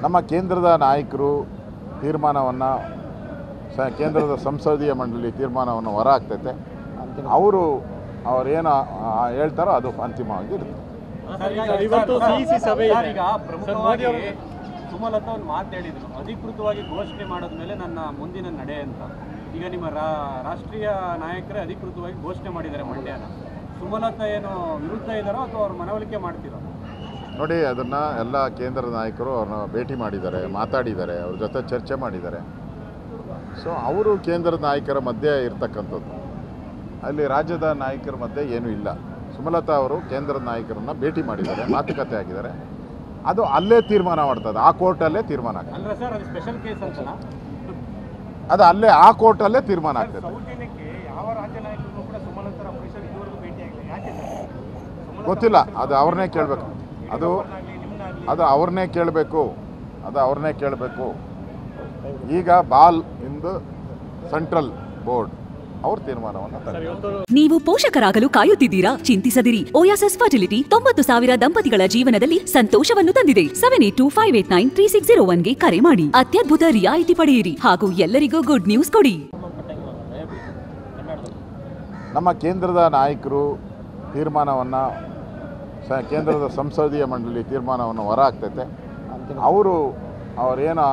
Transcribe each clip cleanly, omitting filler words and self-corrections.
ನಮ್ಮ ಕೇಂದ್ರದ ನಾಯಕರು ತೀರ್ಮಾನವನ್ನು ಕೇಂದ್ರದ ಸಂಸದೀಯ ಮಂಡಳಿ ತೀರ್ಮಾನವನ್ನು ಹೊರ ಹಾಕ್ತೈತೆ. ಅವರೇನು ಹೇಳ್ತಾರೋ ಅದು ಅಂತಿಮವಾಗಿ ಇರುತ್ತೆ. ಸುಮಲತಾ ಒಂದು ಮಾತು ಹೇಳಿದ್ರು, ಅಧಿಕೃತವಾಗಿ ಘೋಷಣೆ ಮಾಡಿದ್ಮೇಲೆ ನನ್ನ ಮುಂದಿನ ನಡೆ ಅಂತ. ಈಗ ನಿಮ್ಮ ರಾಷ್ಟ್ರೀಯ ನಾಯಕರೇ ಅಧಿಕೃತವಾಗಿ ಘೋಷಣೆ ಮಾಡಿದ್ದಾರೆ ಮಂಡ್ಯನ. ಸುಮಲತಾ ಏನು ವಿರುದ್ಧ ಇದ್ದಾರೋ ಅಥವಾ ಅವ್ರು ಮನವೊಲಿಕೆ ಮಾಡ್ತಿರೋ? ನೋಡಿ, ಅದನ್ನು ಎಲ್ಲ ಕೇಂದ್ರ ನಾಯಕರು ಅವ್ರನ್ನ ಭೇಟಿ ಮಾಡಿದ್ದಾರೆ, ಮಾತಾಡಿದ್ದಾರೆ, ಅವ್ರ ಜೊತೆ ಚರ್ಚೆ ಮಾಡಿದ್ದಾರೆ. ಸೊ ಅವರು ಕೇಂದ್ರದ ನಾಯಕರ ಮಧ್ಯೆ ಇರ್ತಕ್ಕಂಥದ್ದು, ಅಲ್ಲಿ ರಾಜ್ಯದ ನಾಯಕರ ಮಧ್ಯೆ ಏನೂ ಇಲ್ಲ. ಸುಮಲತಾ ಅವರು ಕೇಂದ್ರದ ನಾಯಕರನ್ನು ಭೇಟಿ ಮಾಡಿದ್ದಾರೆ, ಮಾತುಕತೆ ಆಗಿದ್ದಾರೆ. ಅದು ಅಲ್ಲೇ ತೀರ್ಮಾನ ಮಾಡ್ತದೆ, ಆ ಕೋರ್ಟಲ್ಲೇ ತೀರ್ಮಾನ ಆಗ್ತದೆ. ಅಲ್ಲ ಸರ್, ಅದು ಸ್ಪೆಷಲ್ ಕೇಸ್ ಅಂತನಾ? ಅದು ಅಲ್ಲೇ ಆ ಕೋರ್ಟಲ್ಲೇ ತೀರ್ಮಾನ ಆಗ್ತದೆ. ಯಾವ ರಾಜ್ಯ ನಾಯಕರು ಕೂಡ ಸುಮಲತಾ ಇದುವರೆಗೂ ಭೇಟಿ ಆಗಿಲ್ಲ, ಯಾಕೆ ಗೊತ್ತಿಲ್ಲ, ಅದು ಅವ್ರನ್ನೇ ಕೇಳಬೇಕು. ಅದು ಅವ್ರನ್ನೇ ಕೇಳಬೇಕು. ಈಗ ಬಾಲ್ ಇಂದು ಸೆಂಟ್ರಲ್ ಬೋರ್ಡ್ ಅವ್ರ ತೀರ್ಮಾನವನ್ನು. ನೀವು ಪೋಷಕರಾಗಲು ಕಾಯುತ್ತಿದ್ದೀರಾ? ಚಿಂತಿಸದಿರಿ. ಓಯಾಸಿಸ್ ಫರ್ಟಿಲಿಟಿ 90,000 ದಂಪತಿಗಳ ಜೀವನದಲ್ಲಿ ಸಂತೋಷವನ್ನು ತಂದಿದೆ. 7825893601ಗೆ ಕರೆ ಮಾಡಿ. ಅತ್ಯದ್ಭುತ ರಿಯಾಯಿತಿ ಪಡೆಯಿರಿ ಹಾಗೂ ಎಲ್ಲರಿಗೂ ಗುಡ್ ನ್ಯೂಸ್ ಕೊಡಿ. ನಮ್ಮ ಕೇಂದ್ರದ ನಾಯಕರು ತೀರ್ಮಾನವನ್ನು ಕೇಂದ್ರದ ಸಂಸದೀಯ ಮಂಡಳಿ ತೀರ್ಮಾನವನ್ನು ಹೊರ ಹಾಕ್ತೈತೆ. ಅವರೇನು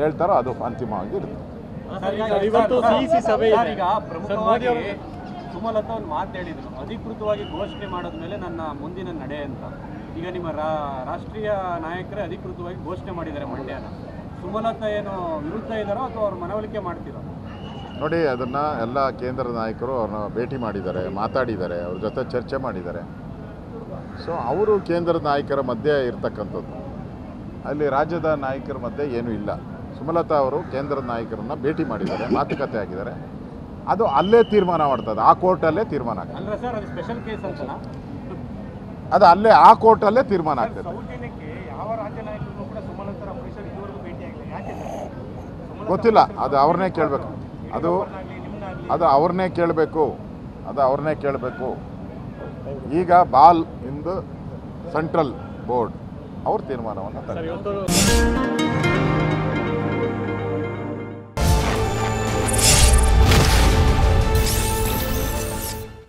ಹೇಳ್ತಾರೋ ಅದು ಅಂತಿಮವಾಗಿ ಇರುತ್ತೆ. ಸುಮಲತಾ ಒಂದು ಮಾತು ಹೇಳಿದ್ರು, ಅಧಿಕೃತವಾಗಿ ಘೋಷಣೆ ಮಾಡಿದ್ಮೇಲೆ ನನ್ನ ಮುಂದಿನ ನಡೆ ಅಂತ. ಈಗ ನಿಮ್ಮ ರಾಷ್ಟ್ರೀಯ ನಾಯಕರೇ ಅಧಿಕೃತವಾಗಿ ಘೋಷಣೆ ಮಾಡಿದ್ದಾರೆ ಮಂಡ್ಯನ. ಸುಮಲತಾ ಏನು ವಿರುದ್ಧ ಇದ್ದಾರೋ ಅಥವಾ ಅವ್ರು ಮನವೊಲಿಕೆ ಮಾಡ್ತಿರೋ? ನೋಡಿ, ಅದನ್ನು ಎಲ್ಲ ಕೇಂದ್ರ ನಾಯಕರು ಅವ್ರನ್ನ ಭೇಟಿ ಮಾಡಿದ್ದಾರೆ, ಮಾತಾಡಿದ್ದಾರೆ, ಅವ್ರ ಜೊತೆ ಚರ್ಚೆ ಮಾಡಿದ್ದಾರೆ. ಸೊ ಅವರು ಕೇಂದ್ರದ ನಾಯಕರ ಮಧ್ಯೆ ಇರ್ತಕ್ಕಂಥದ್ದು, ಅಲ್ಲಿ ರಾಜ್ಯದ ನಾಯಕರ ಮಧ್ಯೆ ಏನೂ ಇಲ್ಲ. ಸುಮಲತಾ ಅವರು ಕೇಂದ್ರದ ನಾಯಕರನ್ನು ಭೇಟಿ ಮಾಡಿದ್ದಾರೆ, ಮಾತುಕತೆ ಆಗಿದ್ದಾರೆ. ಅದು ಅಲ್ಲೇ ತೀರ್ಮಾನ ಮಾಡ್ತದೆ, ಆ ಕೋರ್ಟಲ್ಲೇ ತೀರ್ಮಾನ ಆಗ್ತದೆ. ಅಲ್ಲ ಸರ್, ಅದು ಸ್ಪೆಷಲ್ ಕೇಸ್ ಅಂತನಾ? ಅದು ಅಲ್ಲೇ ಆ ಕೋರ್ಟಲ್ಲೇ ತೀರ್ಮಾನ ಆಗ್ತದೆ. ಯಾವ ರಾಜ್ಯ ನಾಯಕರು ಕೂಡ ಸುಮಲತಾ ಇದುವರೆಗೂ ಭೇಟಿ ಆಗಿಲ್ಲ, ಯಾಕೆ ಗೊತ್ತಿಲ್ಲ, ಅದು ಅವ್ರನ್ನೇ ಕೇಳಬೇಕು. ಅದು ಅವ್ರನ್ನೇ ಕೇಳಬೇಕು. ಈಗ ಬಾಲ್ ಇಂದು ಸೆಂಟ್ರಲ್ ಬೋರ್ಡ್ ಅವ್ರ ತೀರ್ಮಾನವನ್ನು.